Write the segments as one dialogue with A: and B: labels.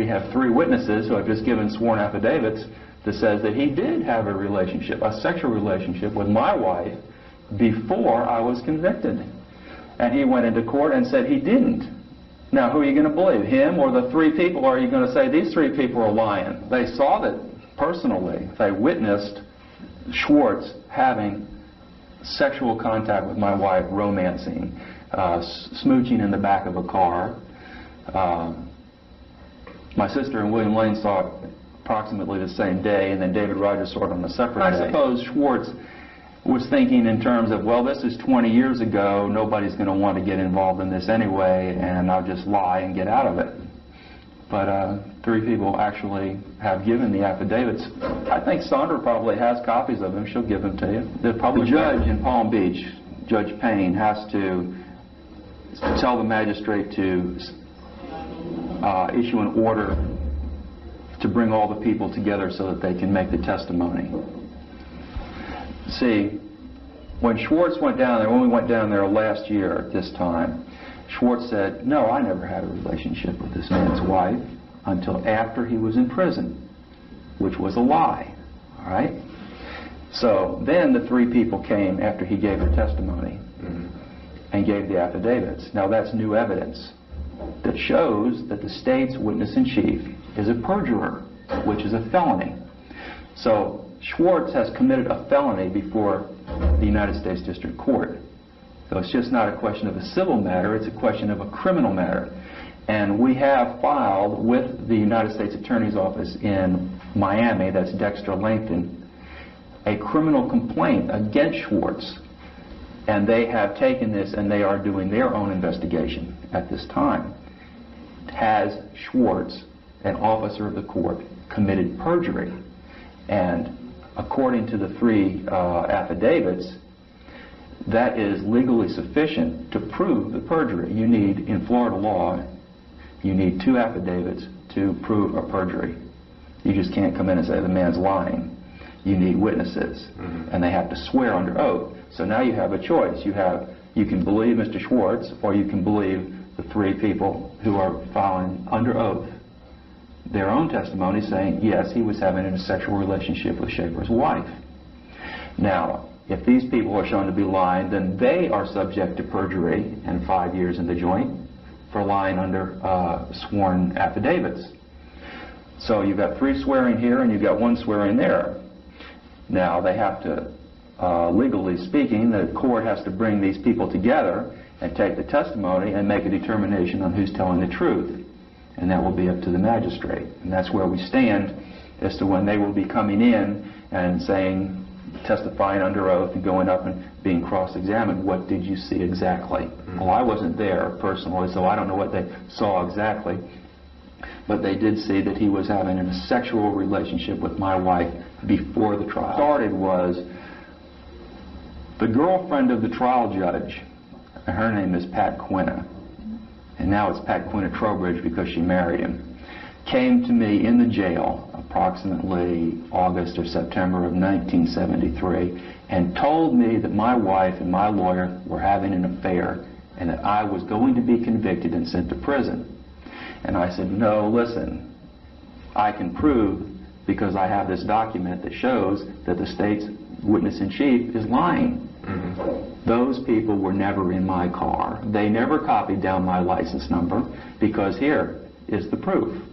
A: we have 3 witnesses who have just given sworn affidavits that says that he did have a relationship, a sexual relationship with my wife before I was convicted. And he went into court and said he didn't. Now, who are you going to believe, him or the 3 people? Or are you going to say these 3 people are lying? They saw that personally. They witnessed Schwartz having sexual contact with my wife, romancing, smooching in the back of a car. My sister and William Lane saw it approximately the same day, and then David Rogers saw it on a separate day. I suppose Schwartz was thinking in terms of, well, this is 20 years ago, nobody's going to want to get involved in this anyway, and I'll just lie and get out of it. But 3 people actually have given the affidavits. I think Sandra probably has copies of them. She'll give them to you. The judge in Palm Beach, Judge Payne, has to tell the magistrate to issue an order to bring all the people together so that they can make the testimony. See, when Schwartz went down there, when we went down there last year at this time, Schwartz said, no, I never had a relationship with this man's wife until after he was in prison, which was a lie, all right? So then the 3 people came after he gave their testimony and gave the affidavits. Now that's new evidence that shows that the state's witness-in-chief is a perjurer, which is a felony. So Schwartz has committed a felony before the United States District Court. So it's just not a question of a civil matter, it's a question of a criminal matter. And we have filed with the United States Attorney's Office in Miami, that's Dexter Langton, a criminal complaint against Schwartz. And they have taken this and they are doing their own investigation at this time. Has Schwartz, an officer of the court, committed perjury? And according to the 3 affidavits, that is legally sufficient to prove the perjury. You need, in Florida law, you need 2 affidavits to prove a perjury. You just can't come in and say the man's lying. You need witnesses, and they have to swear under oath. So now you have a choice. You can believe Mr. Schwartz, or you can believe the 3 people who are filing under oath their own testimony saying, yes, he was having a sexual relationship with Schaefer's wife. Now, if these people are shown to be lying, then they are subject to perjury and 5 years in the joint for lying under sworn affidavits. So you've got 3 swearing here and you've got 1 swearing there. Now they have to, legally speaking, the court has to bring these people together and take the testimony and make a determination on who's telling the truth. And that will be up to the magistrate. And that's where we stand as to when they will be coming in and saying, testifying under oath and going up and being cross-examined. What did you see exactly? Well, I wasn't there personally, so I don't know what they saw exactly. But they did see that he was having a sexual relationship with my wife before the trial started. Was the girlfriend of the trial judge, her name is Pat Quinna, and now it's Pat Quinna Trowbridge because she married him, came to me in the jail approximately August or September of 1973 and told me that my wife and my lawyer were having an affair and that I was going to be convicted and sent to prison. And I said, no, listen, I can prove, because I have this document that shows that the state's witness-in-chief is lying. Those people were never in my car. They never copied down my license number, because here is the proof.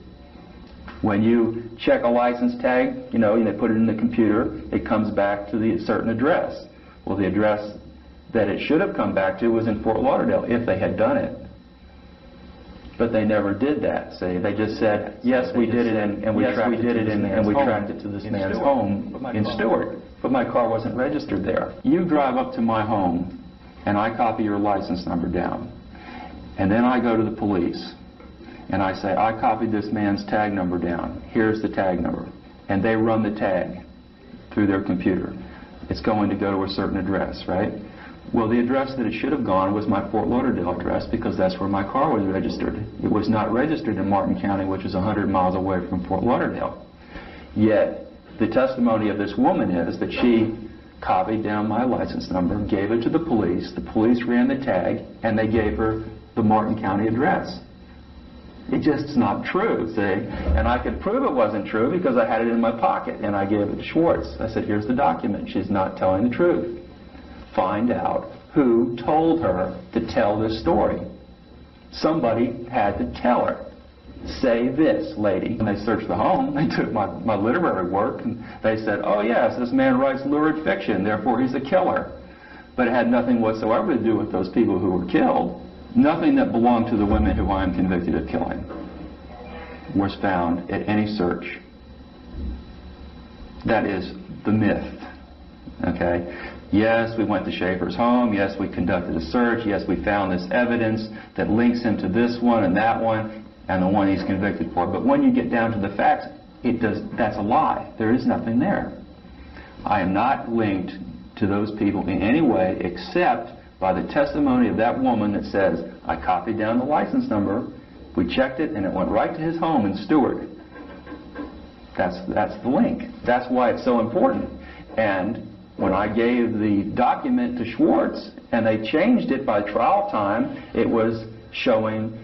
A: When you check a license tag, you know, and they put it in the computer, it comes back to the certain address. Well, the address that it should have come back to was in Fort Lauderdale, if they had done it. But they never did that. See, they just said, yes, we did it, and we tracked it to this man's home in Stewart. But my car wasn't registered there. You drive up to my home, and I copy your license number down. And then I go to the police, and I say, I copied this man's tag number down. Here's the tag number. And they run the tag through their computer. It's going to go to a certain address, right? Well, the address that it should have gone was my Fort Lauderdale address, because that's where my car was registered. It was not registered in Martin County, which is 100 miles away from Fort Lauderdale. Yet, the testimony of this woman is that she copied down my license number, gave it to the police ran the tag, and they gave her the Martin County address. It's just not true, see? And I could prove it wasn't true because I had it in my pocket, and I gave it to Schwartz. I said, here's the document. She's not telling the truth. Find out who told her to tell this story. Somebody had to tell her. Say this, lady. And they searched the home. They took my literary work, and they said, oh yes, this man writes lurid fiction, therefore he's a killer. But it had nothing whatsoever to do with those people who were killed. Nothing that belonged to the women who I am convicted of killing was found at any search. That is the myth. Okay? Yes, we went to Schaefer's home. Yes, we conducted a search. Yes, we found this evidence that links him to this one and that one and the one he's convicted for. But when you get down to the facts, that's a lie. There is nothing there. I am not linked to those people in any way except by the testimony of that woman that says, I copied down the license number, we checked it, and it went right to his home in Stewart. That's the link. That's why it's so important. And when I gave the document to Schwartz, and they changed it by trial time, it was showing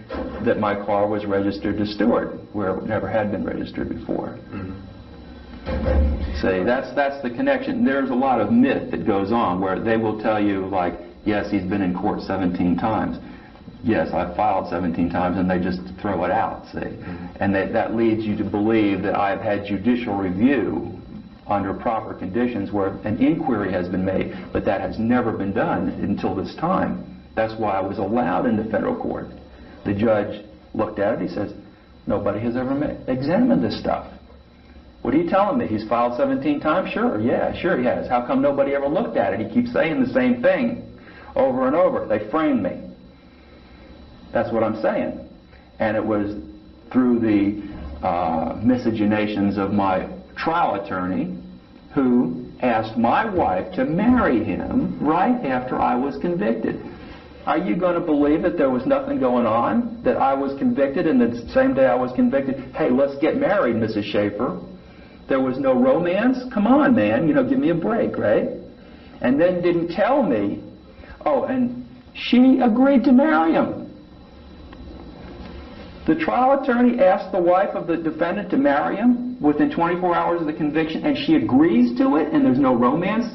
A: that my car was registered to Stewart, where it never had been registered before. See, that's the connection. There's a lot of myth that goes on where they will tell you, like, yes, he's been in court 17 times. Yes, I've filed 17 times, and they just throw it out, see. And that leads you to believe that I've had judicial review under proper conditions where an inquiry has been made, but that has never been done until this time. That's why I was allowed into federal court. The judge looked at it, he says, nobody has ever examined this stuff. What are you telling me? He's filed 17 times? Sure, yeah, sure he has. How come nobody ever looked at it? He keeps saying the same thing over and over. They framed me. That's what I'm saying. And it was through the miscegenations of my trial attorney who asked my wife to marry him right after I was convicted. Are you going to believe that there was nothing going on? That I was convicted, and the same day I was convicted, hey, let's get married, Mrs. Schaefer. There was no romance? Come on, man, you know, give me a break, right? And then didn't tell me, oh, and she agreed to marry him. The trial attorney asked the wife of the defendant to marry him within 24 hours of the conviction, and she agrees to it, and there's no romance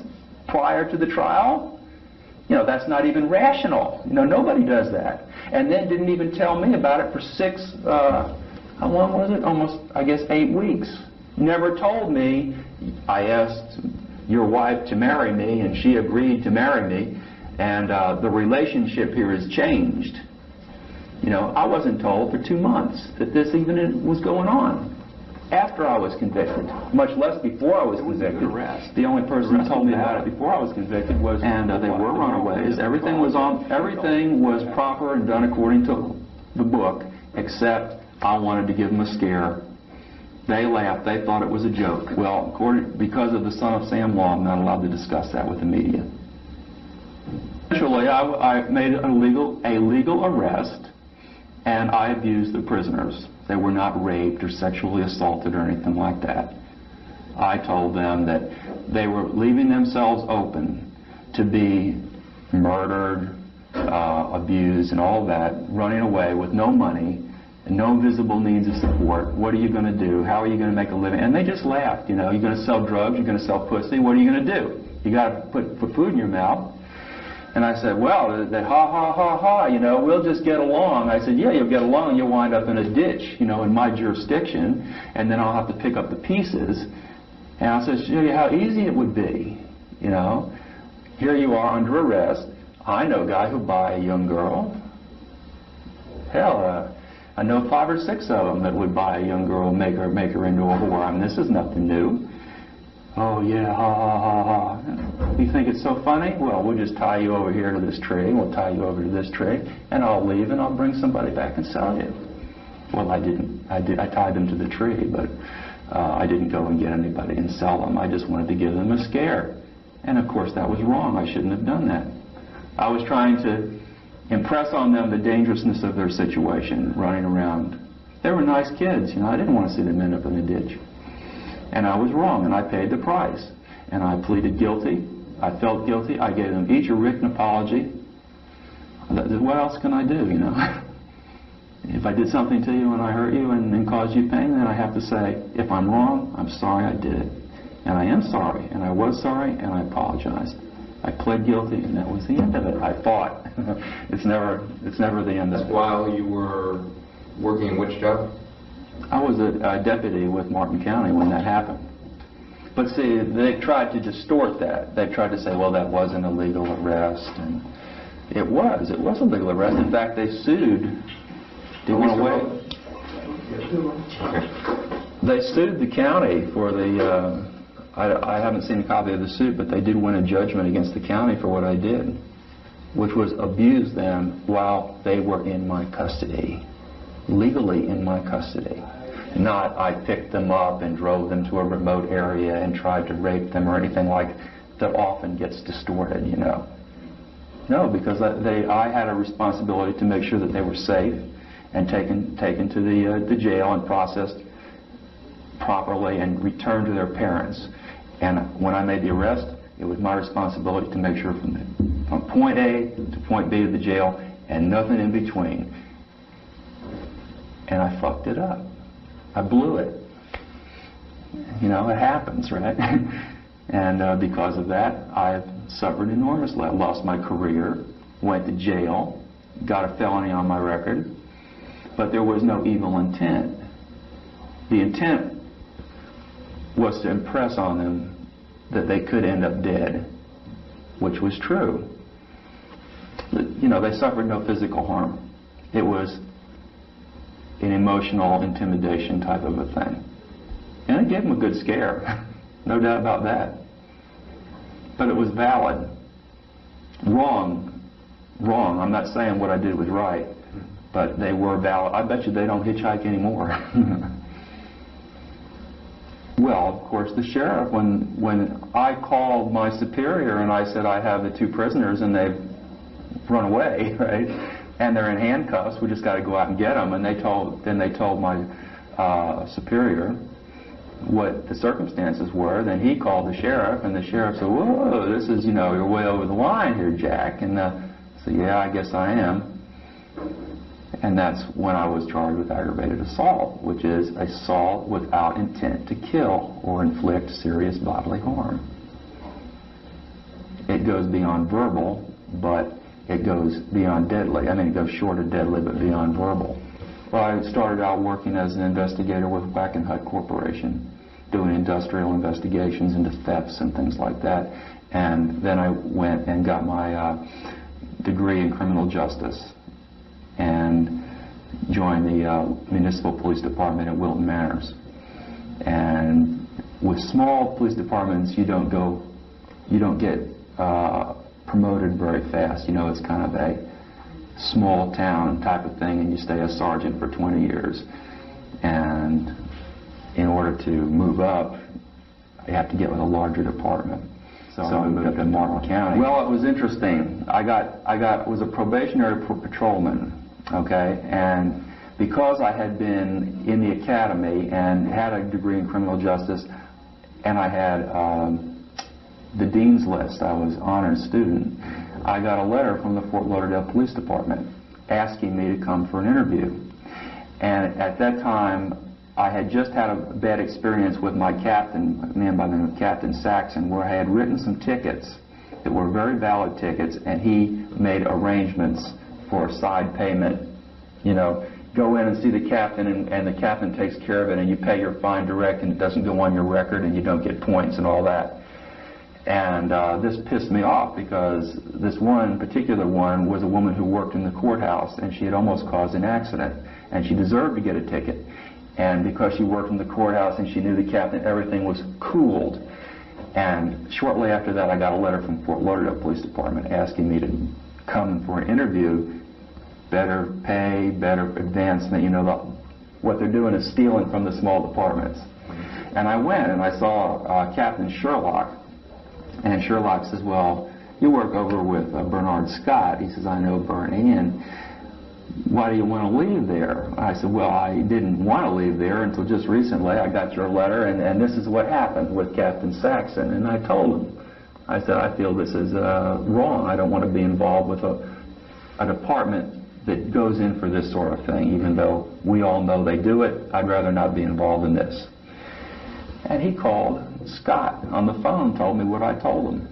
A: prior to the trial? You know, that's not even rational. You know, nobody does that. And then didn't even tell me about it for how long was it? Almost, I guess, 8 weeks. Never told me. I asked your wife to marry me, and she agreed to marry me, and the relationship here has changed. You know, I wasn't told for 2 months that this even was going on after I was convicted, much less before I was convicted. The only person who told me about it before I was convicted was, and they were runaways. Everything was proper and done according to the book, except I wanted to give them a scare. They laughed. They thought it was a joke. Well, because of the Son of Sam law, I'm not allowed to discuss that with the media. Eventually, I made a legal arrest, and I abused the prisoners. They were not raped or sexually assaulted or anything like that. I told them that they were leaving themselves open to be murdered, abused, and all that, running away with no money, and no visible means of support. What are you going to do? How are you going to make a living? And they just laughed. You know, you're going to sell drugs, you're going to sell pussy, what are you going to do? You got to put food in your mouth. And I said, well, they ha, ha, ha, ha, you know, we'll just get along. I said, yeah, you'll get along and you'll wind up in a ditch, you know, in my jurisdiction, and then I'll have to pick up the pieces. And I said, show you how easy it would be, you know. Here you are under arrest. I know a guy who'll buy a young girl. Hell, I know 5 or 6 of them that would buy a young girl and make her into a whore. I mean, this is nothing new. Oh, yeah, ha, ha, ha, ha. You think it's so funny? Well, we'll just tie you over here to this tree, we'll tie you over to this tree, and I'll leave and I'll bring somebody back and sell you. Well, I didn't. I tied them to the tree, but I didn't go and get anybody and sell them. I just wanted to give them a scare. And, of course, that was wrong. I shouldn't have done that. I was trying to impress on them the dangerousness of their situation, running around. They were nice kids, you know. I didn't want to see them end up in a ditch. And I was wrong, and I paid the price. And I pleaded guilty. I felt guilty. I gave them each a written apology. What else can I do, you know? If I did something to you and I hurt you and caused you pain, then I have to say, if I'm wrong, I'm sorry I did it. And I am sorry, and I was sorry, and I apologized. I pled guilty, and that was the end of it. I fought. It's never the end of it.
B: While you were working in which job?
A: I was a deputy with Martin County when that happened. But see, they tried to distort that. They tried to say, well, that wasn't a legal arrest. And it was a legal arrest. In fact, they sued. Do you want to wait?
B: Okay.
A: They sued the county for the, I haven't seen a copy of the suit, but they did win a judgment against the county for what I did, which was abuse them while they were in my custody, legally in my custody. Not I picked them up and drove them to a remote area and tried to rape them or anything like that often gets distorted, you know. No, because I had a responsibility to make sure that they were safe and taken to the jail and processed properly and returned to their parents. And when I made the arrest, it was my responsibility to make sure from point A to point B to the jail and nothing in between. And I fucked it up. I blew it. You know, it happens, right? And because of that, I've suffered enormously. I lost my career, went to jail, got a felony on my record, but there was no evil intent. The intent was to impress on them that they could end up dead, which was true. You know, they suffered no physical harm. It was an emotional intimidation type of a thing. And it gave them a good scare, no doubt about that. But it was valid. Wrong. I'm not saying what I did was right, but they were valid. I bet you they don't hitchhike anymore. Well, of course, the sheriff, when I called my superior and I said I have the two prisoners and they've run away, right? And they're in handcuffs, we just got to go out and get them. And they told my superior what the circumstances were. Then he called the sheriff, and the sheriff said, "Whoa, this is, you know, you're way over the line here, Jack." And I said, "Yeah, I guess I am." And that's when I was charged with aggravated assault, which is assault without intent to kill or inflict serious bodily harm. It goes beyond verbal, but it goes beyond deadly. I mean, it goes short of deadly, but beyond verbal. Well, I started out working as an investigator with Wackenhut Corporation, doing industrial investigations into thefts and things like that. And then I went and got my degree in criminal justice and joined the municipal police department at Wilton Manors. And with small police departments, you don't get promoted very fast. You know, it's kind of a small town type of thing, and you stay a sergeant for 20 years. And in order to move up, you have to get with a larger department. So I moved up to Martin County. Well, it was interesting. I was a probationary patrolman, okay, and because I had been in the academy and had a degree in criminal justice, and I had the dean's list, I was honors student, I got a letter from the Fort Lauderdale Police Department asking me to come for an interview. And at that time, I had just had a bad experience with my captain, a man by the name of Captain Saxon, where I had written some tickets that were very valid tickets, and he made arrangements for a side payment. You know, go in and see the captain, and the captain takes care of it, and you pay your fine direct, and it doesn't go on your record, and you don't get points and all that. And this pissed me off because this one particular one was a woman who worked in the courthouse, and she had almost caused an accident, and she deserved to get a ticket. And because she worked in the courthouse and she knew the captain, everything was cooled. And shortly after that, I got a letter from Fort Lauderdale Police Department asking me to come for an interview. Better pay, better advancement. You know, what they're doing is stealing from the small departments. And I went and I saw Captain Sherlock. And Sherlock says, "Well, you work over with Bernard Scott." He says, "I know Bernie, and why do you want to leave there?" I said, "Well, I didn't want to leave there until just recently. I got your letter, and this is what happened with Captain Saxon." And I told him, I said, "I feel this is wrong. I don't want to be involved with a department that goes in for this sort of thing, even though we all know they do it. I'd rather not be involved in this. And he called Scott on the phone, told me what I told him.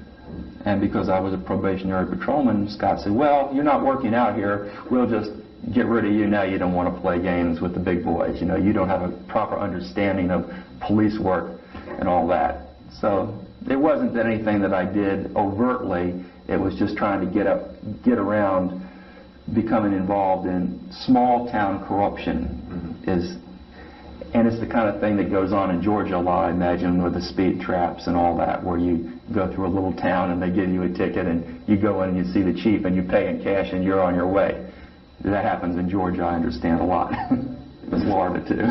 A: And because I was a probationary patrolman, Scott said, well, you're not working out here. We'll just get rid of you now. You don't want to play games with the big boys. You know, you don't have a proper understanding of police work and all that. So it wasn't anything that I did overtly. It was just trying to get around becoming involved in small town corruption. And it's the kind of thing that goes on in Georgia a lot, I imagine, with the speed traps and all that, where you go through a little town and they give you a ticket and you go in and you see the chief and you pay in cash and you're on your way. That happens in Georgia, I understand, a lot. Florida, too.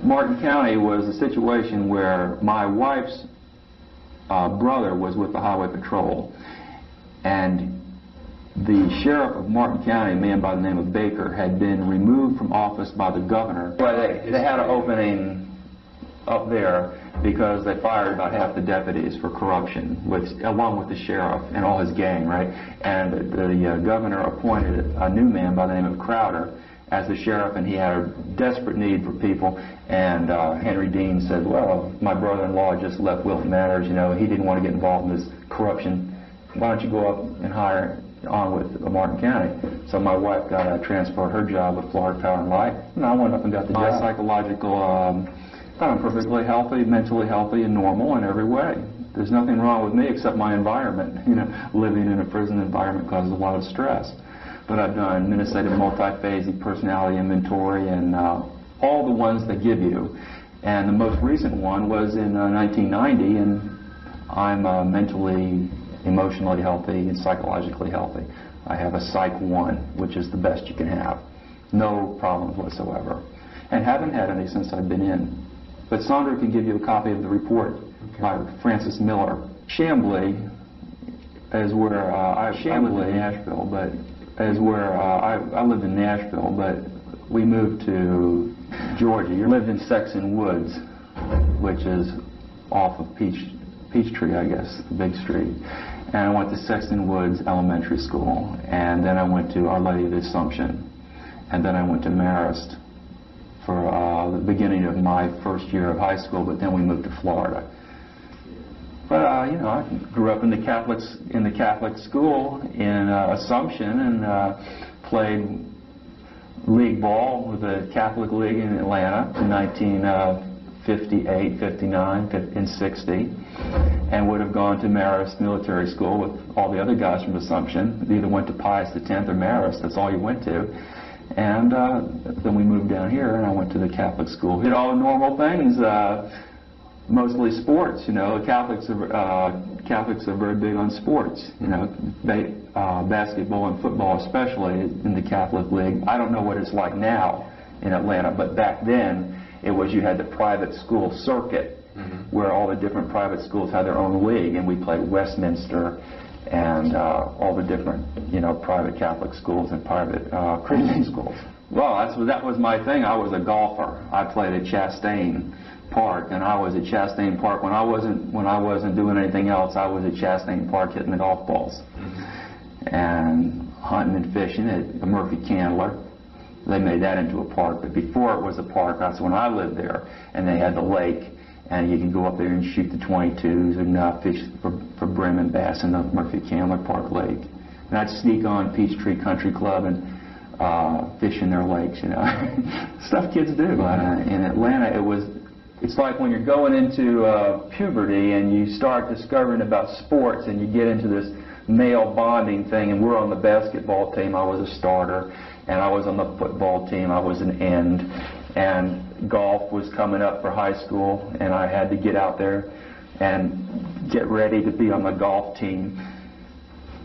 A: Martin County was a situation where my wife's brother was with the Highway Patrol, and the sheriff of Martin County, a man by the name of Baker, had been removed from office by the governor. Well, they had an opening up there because they fired about half the deputies for corruption, along with the sheriff and all his gang, right? And the governor appointed a new man by the name of Crowder as the sheriff, and he had a desperate need for people. And Henry Dean said, well, my brother-in-law just left Wilton Manors, you know, he didn't want to get involved in this corruption. Why don't you go up and hire on with Martin County? So my wife got transferred her job with Florida Power and Light, and I went up and got the job. Psychological, I'm perfectly healthy, mentally healthy, and normal in every way. There's nothing wrong with me except my environment. You know, living in a prison environment causes a lot of stress. But I've done Minnesota multiphasic personality inventory and all the ones they give you. And the most recent one was in 1990, and I'm mentally, emotionally healthy and psychologically healthy. I have a Psych 1, which is the best you can have. No problems whatsoever. And haven't had any since I've been in. But Sandra can give you a copy of the report by Francis Miller. Chambly is where I lived in Nashville, but I lived in Nashville, but we moved to Georgia. You lived in Sexton Woods, which is off of Peachtree, I guess, the big street. And I went to Sexton Woods Elementary School, and then I went to Our Lady of the Assumption, and then I went to Marist for the beginning of my first year of high school, but then we moved to Florida. But you know, I grew up in the Catholic school in Assumption, and played league ball with the Catholic League in Atlanta in 1958, 59, and 60, and would have gone to Marist Military School with all the other guys from Assumption. They either went to Pius X or Marist. That's all you went to. And then we moved down here, and I went to the Catholic school. Did all the normal things, mostly sports. You know, Catholics are very big on sports. You know, basketball and football, especially in the Catholic League. I don't know what it's like now in Atlanta, but back then it was you had the private school circuit, where all the different private schools had their own league, and we played Westminster and all the different, you know, private Catholic schools and private Christian schools. Well, that was my thing. I was a golfer. I played at Chastain Park, and I was at Chastain Park when I wasn't doing anything else. I was at Chastain Park hitting the golf balls and hunting and fishing at the Murphy Candler. They made that into a park, but before it was a park, that's when I lived there, and they had the lake. And you can go up there and shoot the 22s and fish for brim and bass in the Murphy Candler Park Lake. And I'd sneak on Peachtree Country Club and fish in their lakes, you know. Stuff kids do. In Atlanta, it's like when you're going into puberty and you start discovering about sports and you get into this male bonding thing, and we're on the basketball team. I was a starter, and I was on the football team. I was an end. And golf was coming up for high school, and I had to get out there and get ready to be on the golf team.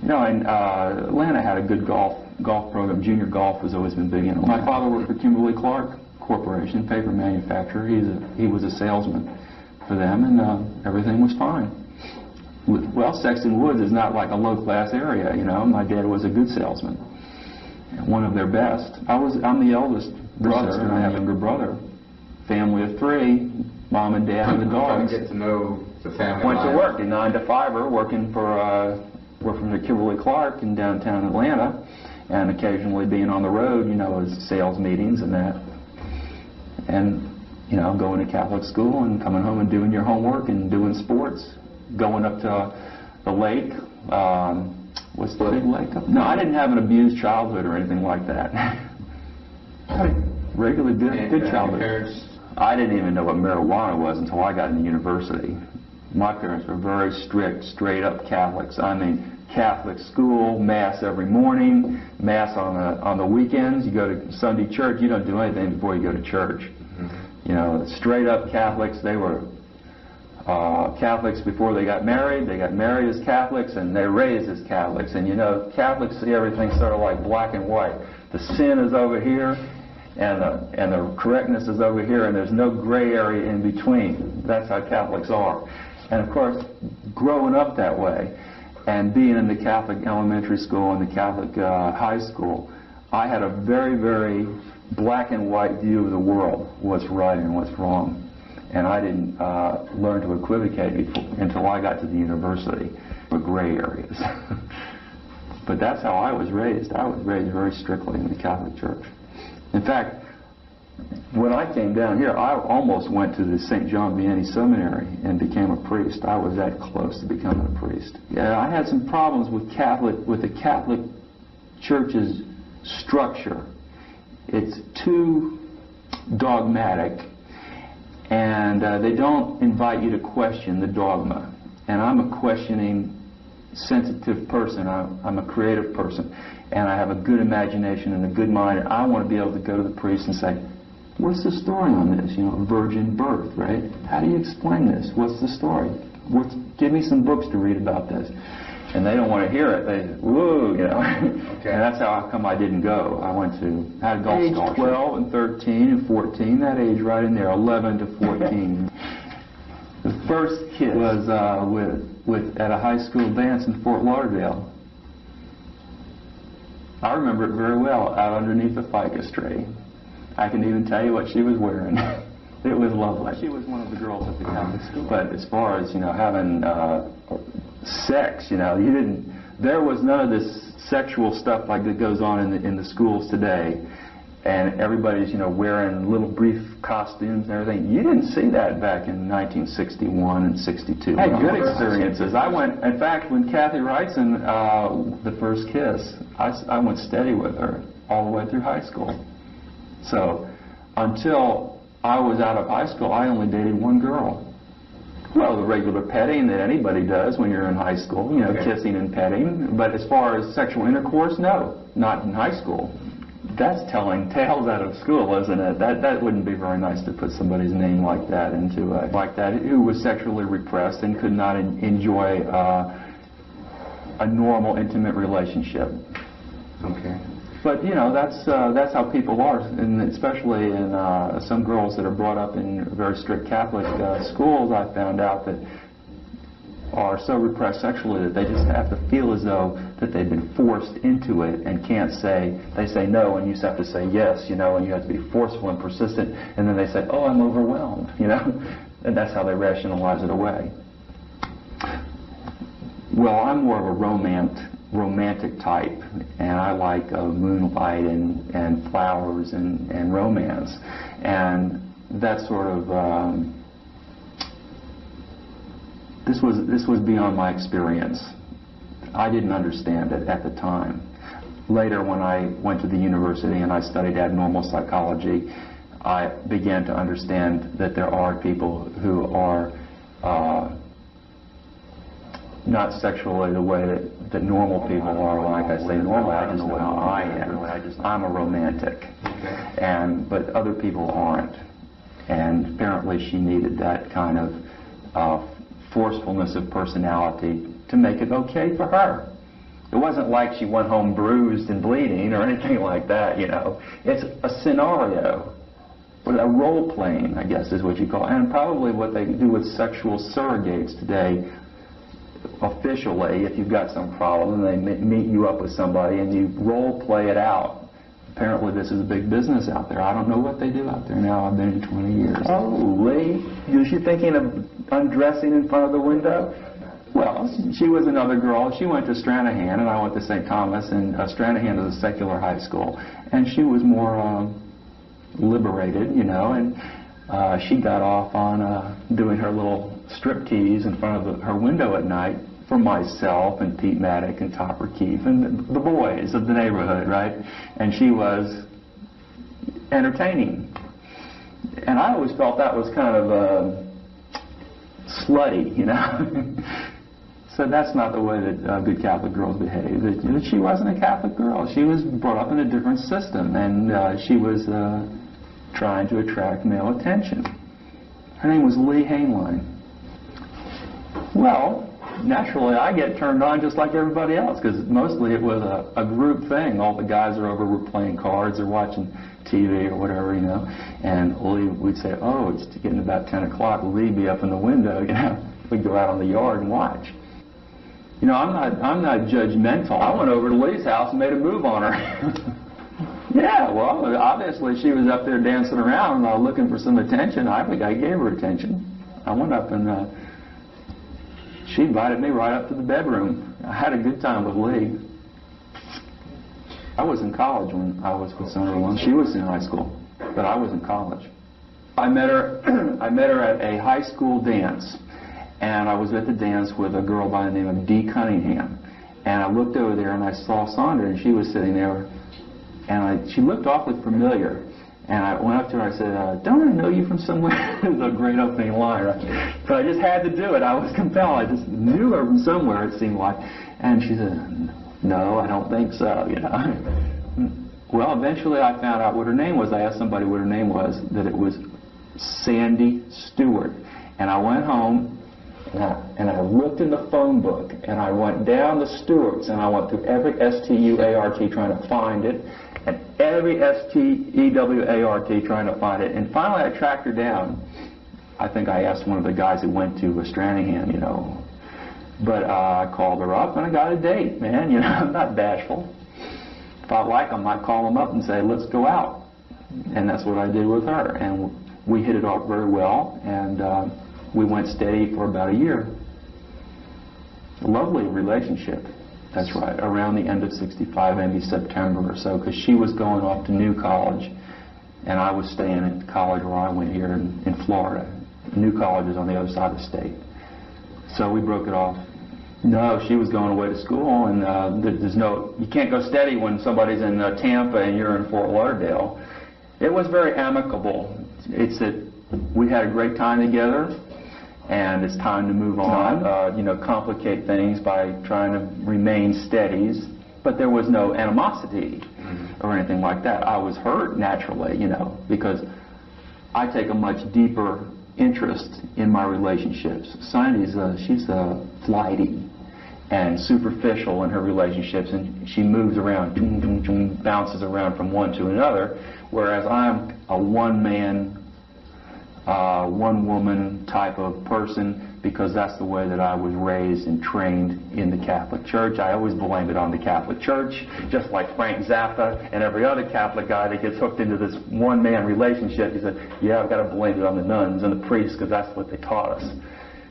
A: You know, and Atlanta had a good golf program. Junior golf has always been big in Atlanta. My father worked for Kimberly-Clark Corporation, paper manufacturer. He was a salesman for them, and everything was fine. Well, Sexton Woods is not like a low-class area, you know. My dad was a good salesman, one of their best. I'm the eldest brother, and I have a younger brother. Family of 3, mom and dad and the dogs.
B: Get to know the family.
A: Went to work, a 9 to 5er, working for the Kimberly-Clark in downtown Atlanta, and occasionally being on the road, you know, as sales meetings and that. And, you know, going to Catholic school and coming home and doing your homework and doing sports, going up to the lake. What's the big lake up? No, I didn't have an abused childhood or anything like that. Regularly good childhood.
B: Parents?
A: I didn't even know what marijuana was until I got into university. My parents were very strict, straight-up Catholics. I mean, Catholic school, Mass every morning, Mass on the weekends. You go to Sunday church, you don't do anything before you go to church. You know, straight-up Catholics. They were Catholics before they got married as Catholics, and they raised as Catholics. And you know, Catholics see everything sort of like black and white. The sin is over here, and the correctness is over here, and there's no gray area in between. That's how Catholics are. And of course, growing up that way, and being in the Catholic elementary school and the Catholic high school, I had a very, very black and white view of the world, what's right and what's wrong. And I didn't learn to equivocate until I got to the university, the gray areas. But that's how I was raised. I was raised very strictly in the Catholic Church. In fact, when I came down here, I almost went to the St. John Vianney Seminary and became a priest. I was that close to becoming a priest. Yeah, I had some problems with the Catholic Church's structure. It's too dogmatic, and they don't invite you to question the dogma. And I'm a questioning, sensitive person. I'm a creative person, and I have a good imagination and a good mind. And I want to be able to go to the priest and say, "What's the story on this? You know, virgin birth, right? How do you explain this? What's the story? Give me some books to read about this." And they don't want to hear it. They, whoa, you know. Okay. And that's how come I didn't go. I had a golf scholarship. 12 and 13 and 14, that age right in there, 11 to 14. The first kiss was at a high school dance in Fort Lauderdale. I remember it very well, out underneath the ficus tree. I can even tell you what she was wearing. It was lovely. She was one of the girls at the Catholic school. But as far as, you know, having sex, you know, there was none of this sexual stuff like that goes on in the schools today. And everybody's, you know, wearing little brief costumes and everything. You didn't see that back in 1961 and 62. I had good experiences. I went, in fact, when Kathy Wrightson, the first kiss, I went steady with her all the way through high school. So until I was out of high school, I only dated one girl. Well, the regular petting that anybody does when you're in high school, you know, kissing and petting. But as far as sexual intercourse, no, not in high school. That's telling tales out of school, isn't it? That wouldn't be very nice to put somebody's name like that into like that, who was sexually repressed and could not enjoy a normal, intimate relationship. Okay. But you know, that's how people are, and especially in some girls that are brought up in very strict Catholic schools. I found out that are so repressed sexually that they just have to feel as though that they've been forced into it and can't say. They say no, and you just have to say yes, you know, and you have to be forceful and persistent. And then they say, "Oh, I'm overwhelmed," you know, and that's how they rationalize it away. Well, I'm more of a romantic type, and I like moonlight and flowers and romance, and that sort of this was beyond my experience. I didn't understand it at the time. Later, when I went to the university and I studied abnormal psychology, I began to understand that there are people who are not sexually the way that normal people are. When I say normal, I just know how I am. I'm a romantic, but other people aren't. And apparently, she needed that kind of forcefulness of personality to make it okay for her. It wasn't like she went home bruised and bleeding or anything like that, you know. It's a scenario, a role playing, I guess is what you call it. And probably what they do with sexual surrogates today, officially, if you've got some problem, they meet you up with somebody and you role play it out. Apparently this is a big business out there. I don't know what they do out there now. I've been here 20 years. Oh, Lee, is she thinking of undressing in front of the window? Well, she was another girl. She went to Stranahan, and I went to St. Thomas, and Stranahan is a secular high school. And she was more liberated, you know, and she got off on doing her little striptease in front of her window at night for myself and Pete Maddock and Topper Keefe and the boys of the neighborhood, right? And she was entertaining. And I always felt that was kind of slutty, you know. So that's not the way that good Catholic girls behave. She wasn't a Catholic girl. She was brought up in a different system, and she was trying to attract male attention. Her name was Lee Hainline. Well, naturally I get turned on just like everybody else, because mostly it was a group thing. All the guys are over, were playing cards or watching TV or whatever, you know. And Lee would say, oh, it's getting about 10 o'clock. Lee'd be up in the window, you know. We'd go out on the yard and watch. You know, I'm not judgmental. I went over to Lee's house and made a move on her. Yeah, well, obviously she was up there dancing around looking for some attention. I think I gave her attention. I went up and she invited me right up to the bedroom. I had a good time with Lee. I was in college when I was with Sunderland. She was in high school, but I was in college. I met her at a high school dance, and I was at the dance with a girl by the name of Dee Cunningham. And I looked over there and I saw Sandra, and she was sitting there, and she looked awfully familiar. And I went up to her and I said, don't I know you from somewhere? It was a great opening line, right? But I just had to do it. I was compelled. I just knew her from somewhere, it seemed like. And she said, no, I don't think so, you know. Well, eventually I found out what her name was. I asked somebody what her name was, that it was Sandy Stewart. And I went home and I looked in the phone book, and I went down the Stewarts, and I went through every S-T-U-A-R-T trying to find it, and every S-T-E-W-A-R-T trying to find it. And finally I tracked her down. I think I asked one of the guys who went to Stranahan, you know. But I called her up and I got a date, man. You know, I'm not bashful. If I like them, I call them up and say, let's go out. And that's what I did with her. And we hit it off very well, and we went steady for about a year. A lovely relationship. That's right, around the end of '65, maybe September or so, because she was going off to New College, and I was staying at college where I went here in Florida. New College is on the other side of the state. So we broke it off. No, she was going away to school, and you can't go steady when somebody's in Tampa and you're in Fort Lauderdale. It was very amicable. It's that we had a great time together, and it's time to move on. You know, complicate things by trying to remain steadies, but there was no animosity or anything like that. I was hurt naturally, you know, because I take a much deeper interest in my relationships. Sandy's she's flighty and superficial in her relationships, and she moves around, bounces around from one to another, whereas I'm a one-man, one-woman type of person, because that's the way that I was raised and trained in the Catholic Church. I always blame it on the Catholic Church, just like Frank Zappa and every other Catholic guy that gets hooked into this one-man relationship. He said, yeah, I've got to blame it on the nuns and the priests, because that's what they taught us.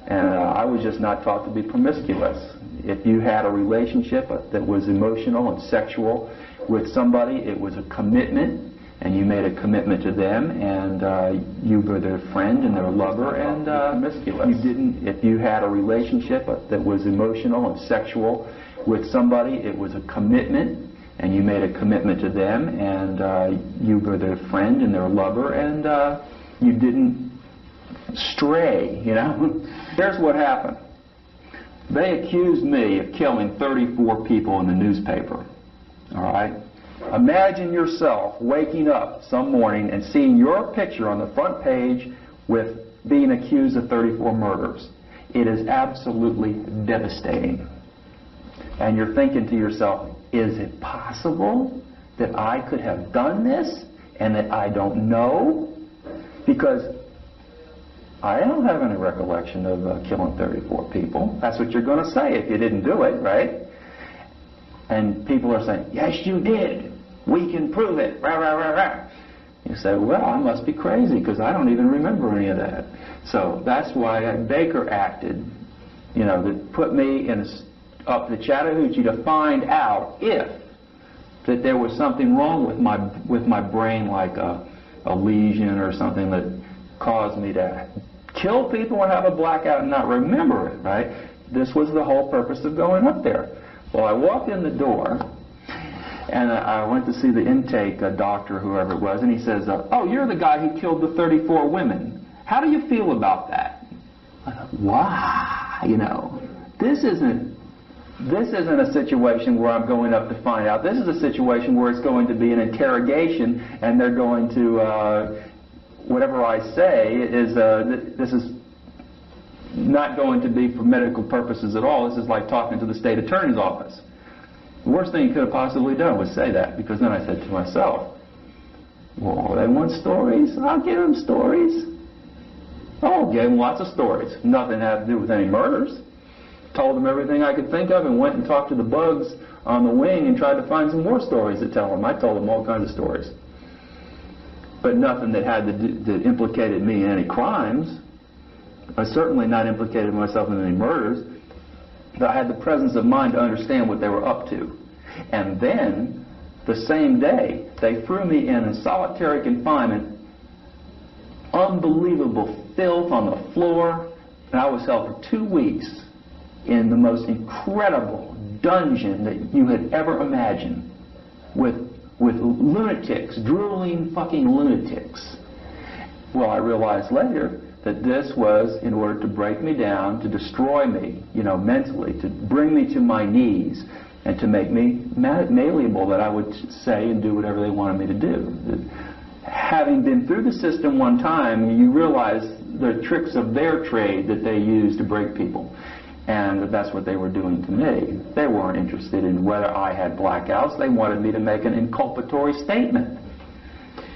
A: And I was just not taught to be promiscuous. If you had a relationship that was emotional and sexual with somebody, it was a commitment, and you made a commitment to them, and you were their friend and their lover, and promiscuous. You didn't. If you had a relationship that was emotional and sexual with somebody, it was a commitment, and you made a commitment to them, and you were their friend and their lover, and you didn't stray, you know. Here's what happened. They accused me of killing 34 people in the newspaper, all right? Imagine yourself waking up some morning and seeing your picture on the front page with being accused of 34 murders. It is absolutely devastating. And you're thinking to yourself, is it possible that I could have done this and that I don't know? Because I don't have any recollection of killing 34 people. That's what you're going to say if you didn't do it, right? And people are saying, yes, you did. We can prove it. Rah, rah, rah, rah. You say, well, I must be crazy because I don't even remember any of that. So that's why Baker acted you know, that put me in up to Chattahoochee to find out if that there was something wrong with my brain, like a lesion or something that caused me to kill people or have a blackout and not remember it, right? This was the whole purpose of going up there. Well, I walked in the door, and I went to see the intake doctor, whoever it was, and he says, oh, you're the guy who killed the 34 women. How do you feel about that? I thought, wow, you know, this isn't a situation where I'm going up to find out. This is a situation where it's going to be an interrogation, and they're going to, whatever I say is, this is not going to be for medical purposes at all. This is like talking to the state attorney's office. The worst thing you could have possibly done was say that, because then I said to myself, well, they want stories? I'll give them stories. Oh, gave them lots of stories. Nothing had to do with any murders. Told them everything I could think of, and went and talked to the bugs on the wing and tried to find some more stories to tell them. I told them all kinds of stories. But nothing that that implicated me in any crimes. I certainly not implicated myself in any murders. But I had the presence of mind to understand what they were up to. And then, the same day, they threw me in solitary confinement, unbelievable filth on the floor, and I was held for 2 weeks in the most incredible dungeon that you had ever imagined, with lunatics, drooling fucking lunatics. Well, I realized later that this was in order to break me down, to destroy me, you know, mentally, to bring me to my knees, and to make me malleable, that I would say and do whatever they wanted me to do. Having been through the system one time, you realize the tricks of their trade that they use to break people. And that's what they were doing to me. They weren't interested in whether I had blackouts. They wanted me to make an inculpatory statement.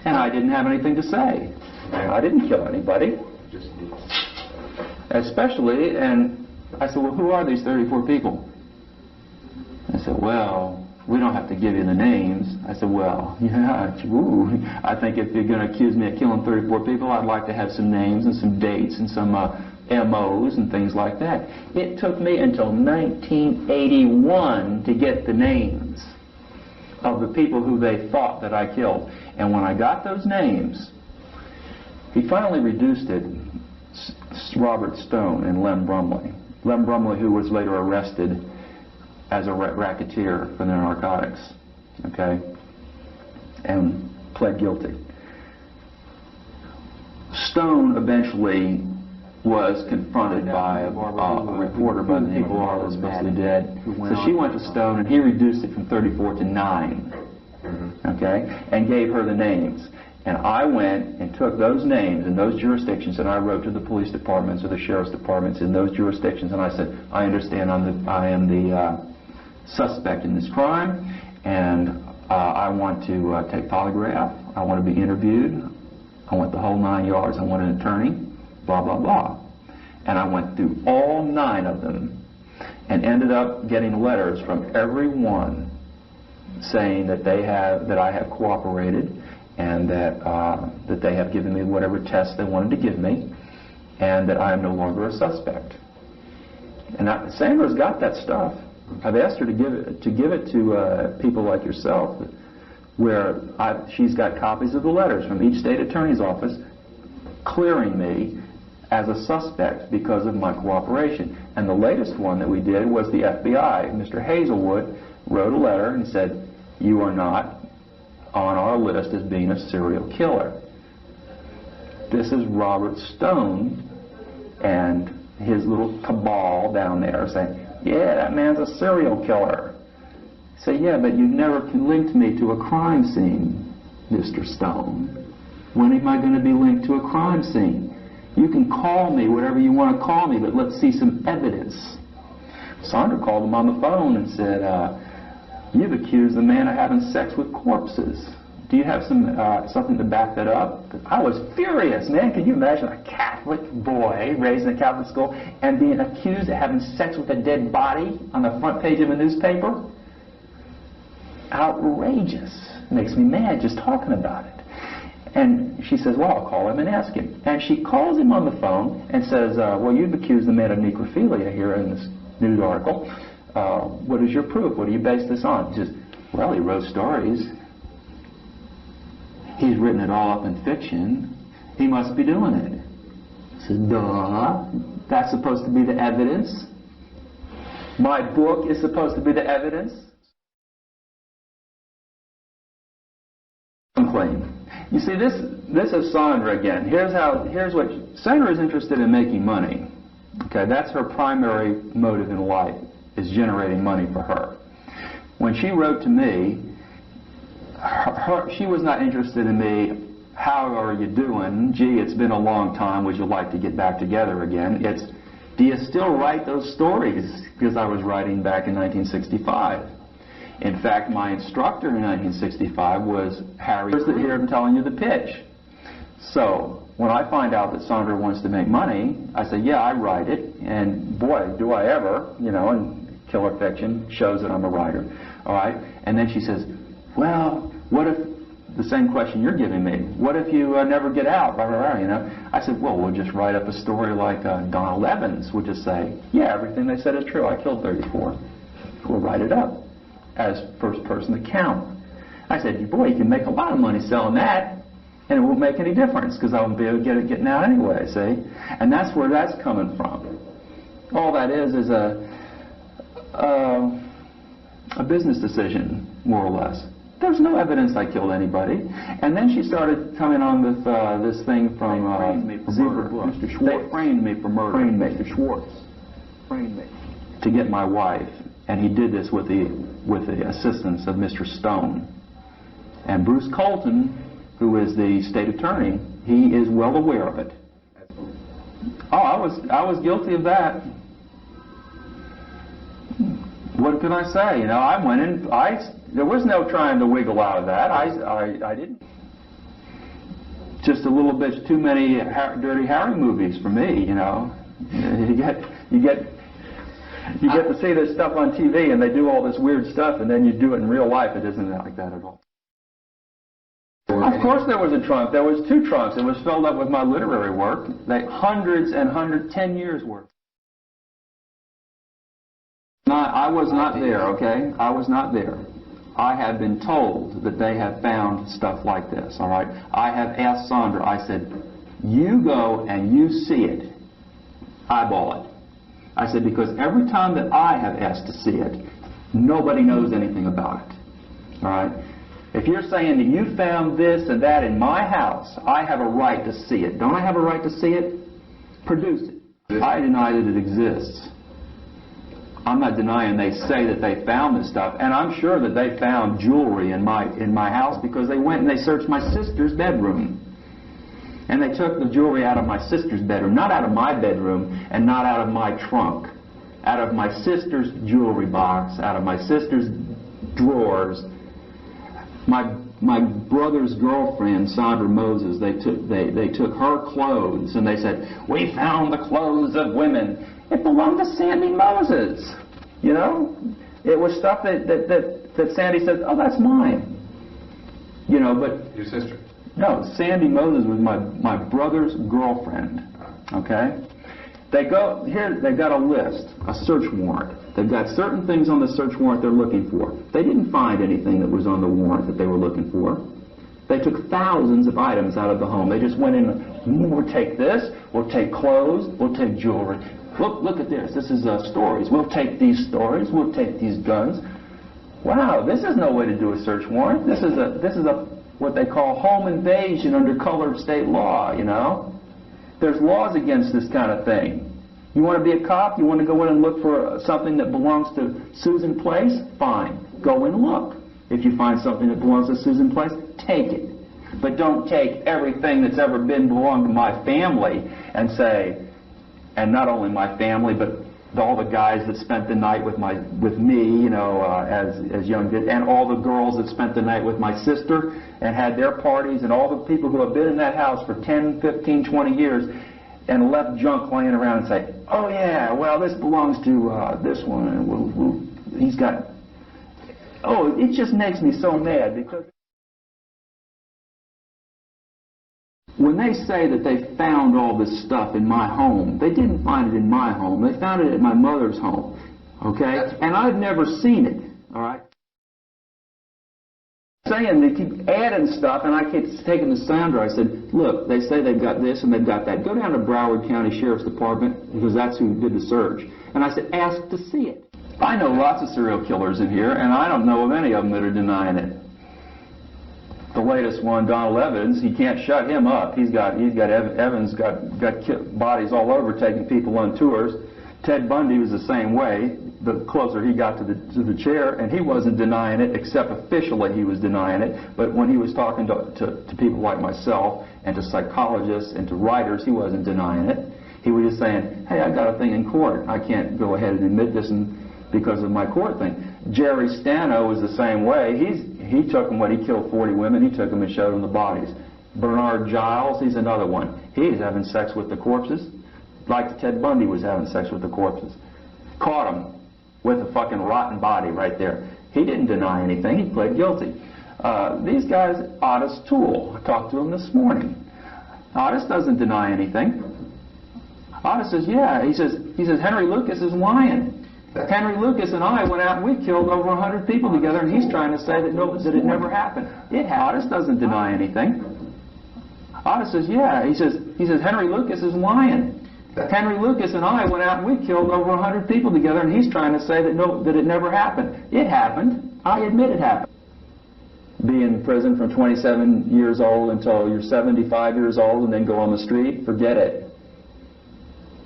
A: And I didn't have anything to say. I didn't kill anybody. Especially, and I said, well, who are these 34 people? I said, well, we don't have to give you the names. I said, well, yeah, ooh, I think if you're going to accuse me of killing 34 people, I'd like to have some names and some dates and some MOs and things like that. It took me until 1981 to get the names of the people who they thought that I killed. And when I got those names, he finally reduced it. Robert Stone and Lem Brumley. Lem Brumley, who was later arrested as a racketeer for their narcotics, okay, and pled guilty. Stone eventually was confronted by a reporter by the name of Paula Sue Wells. So she went to Stone, and he reduced it from 34 to 9, okay, and gave her the names. And I went and took those names in those jurisdictions, and I wrote to the police departments or the sheriff's departments in those jurisdictions, and I said, I understand I am the suspect in this crime, and I want to take polygraph, I want to be interviewed, I want the whole 9 yards, I want an attorney, blah, blah, blah. And I went through all 9 of them and ended up getting letters from every one saying that I have cooperated, and that they have given me whatever tests they wanted to give me, and that I am no longer a suspect. And Sandra's got that stuff. I've asked her to give it to people like yourself, where she's got copies of the letters from each state attorney's office clearing me as a suspect because of my cooperation. And the latest one that we did was the FBI. Mr. Hazelwood wrote a letter and said, you are not on our list as being a serial killer. This is Robert Stone and his little cabal down there saying, yeah, that man's a serial killer. Say, yeah, but you've never linked me to a crime scene, Mr. Stone. When am I going to be linked to a crime scene? You can call me whatever you want to call me, but let's see some evidence. Sandra called him on the phone and said, you've accused the man of having sex with corpses. Do you have something to back that up? I was furious, man. Can you imagine a Catholic boy raised in a Catholic school and being accused of having sex with a dead body on the front page of a newspaper? Outrageous. Makes me mad just talking about it. And she says, well, I'll call him and ask him. And she calls him on the phone and says, well, you've accused the man of necrophilia here in this news article. What is your proof? What do you base this on? She says, well, he wrote stories. He's written it all up in fiction. He must be doing it. I said, duh. That's supposed to be the evidence. My book is supposed to be the evidence. Claim. You see, this is Sandra again. Here's what Sandra is interested in: making money. Okay, that's her primary motive in life, is generating money for her. When she wrote to me, she was not interested in me. How are you doing? Gee, it's been a long time. Would you like to get back together again? It's, do you still write those stories? Because I was writing back in 1965. In fact, my instructor in 1965 was Harry. Here I'm telling you the pitch. So when I find out that Sandra wants to make money, I say, yeah, I write it. And boy, do I ever, you know, and Killer Fiction shows that I'm a writer. All right? And then she says, well, what if, the same question you're giving me, what if you never get out, blah, blah, blah, you know? I said, well, we'll just write up a story like Donald Evans would just say, yeah, everything they said is true. I killed 34. We'll write it up as first-person account. I said, boy, you can make a lot of money selling that, and it won't make any difference because I won't be able to get it getting out anyway, see? And that's where that's coming from. All that is a business decision, more or less. There's no evidence I killed anybody. And then she started coming on with this thing from Zebra Books.
C: Mr. Schwartz.
A: They framed me for murder.
C: Framed me. Mr. Schwartz. Framed me.
A: To get my wife. And he did this with the assistance of Mr. Stone. And Bruce Colton, who is the state attorney, he is well aware of it. Oh, I was guilty of that. What can I say? You know, I went in. There was no trying to wiggle out of that. I didn't. Just a little bit too many Dirty Harry movies for me. You know, you get to see this stuff on TV, and they do all this weird stuff, and then you do it in real life. It isn't like that at all. Of course there was a trunk. There was 2 trunks. It was filled up with my literary work. Hundreds and hundreds, 10 years worth. I was not there, okay? I was not there. I have been told that they have found stuff like this, all right? I have asked Sandra, I said, you go and you see it. Eyeball it. I said, because every time that I have asked to see it, nobody knows anything about it, all right? If you're saying that you found this and that in my house, I have a right to see it. Don't I have a right to see it? Produce it. I deny that it exists. I'm not denying they say that they found this stuff, and I'm sure that they found jewelry in my house because they went and they searched my sister's bedroom. And they took the jewelry out of my sister's bedroom, not out of my bedroom and not out of my trunk, out of my sister's jewelry box, out of my sister's drawers. My brother's girlfriend, Sandra Moses, they took her clothes and they said, we found the clothes of women. It belonged to Sandy Moses, you know. It was stuff that Sandy said, oh, that's mine, you know. But
B: your sister?
A: No, Sandy Moses was my brother's girlfriend. Okay. They've got a list, a search warrant. They've got certain things on the search warrant they're looking for. They didn't find anything that was on the warrant that they were looking for. They took thousands of items out of the home. They just went in, we'll take this, we'll take clothes, we'll take jewelry. Look at this. This is stories. We'll take these stories. We'll take these guns. Wow, this is no way to do a search warrant. This is a what they call home invasion under color of state law, you know. There's laws against this kind of thing. You want to be a cop? You want to go in and look for something that belongs to Susan Place? Fine. Go and look. If you find something that belongs to Susan Place, take it. But don't take everything that's ever belonged to my family and say, and not only my family, but all the guys that spent the night with me, you know, as young kids, and all the girls that spent the night with my sister and had their parties, and all the people who have been in that house for 10, 15, 20 years and left junk laying around and say, oh yeah, well, this belongs to this one, and he's got, oh, it just makes me so mad because When they say that they found all this stuff in my home, they didn't find it in my home. They found it at my mother's home, okay? And I've never seen it, all right? Saying they keep adding stuff, and I kept taking to Sandra. I said, look, they say they've got this and they've got that. Go down to Broward County Sheriff's Department, because that's who did the search. And I said, ask to see it. I know lots of serial killers in here, and I don't know of any of them that are denying it. The latest one, Donald Evans, he can't shut him up. Evans got bodies all over, taking people on tours. Ted Bundy was the same way. The closer he got to the chair, and he wasn't denying it, except officially he was denying it. But when he was talking to people like myself and to psychologists and to writers, he wasn't denying it. He was just saying, hey, I got a thing in court. I can't go ahead and admit this because of my court thing. Jerry Stano was the same way. He took them when he killed 40 women. He took them and showed them the bodies. Bernard Giles, he's another one. He's having sex with the corpses, like Ted Bundy was having sex with the corpses. Caught him with a fucking rotten body right there. He didn't deny anything. He pled guilty. These guys, Otis Toole, I talked to him this morning. Otis doesn't deny anything. Otis says, yeah. He says Henry Lucas is lying. Henry Lucas and I went out and we killed over 100 people together, and he's trying to say that it never happened. Otis doesn't deny anything. Otis says, yeah. He says Henry Lucas is lying. Henry Lucas and I went out and we killed over 100 people together, and he's trying to say that it never happened. It happened. I admit it happened. Be in prison from 27 years old until you're 75 years old and then go on the street? Forget it.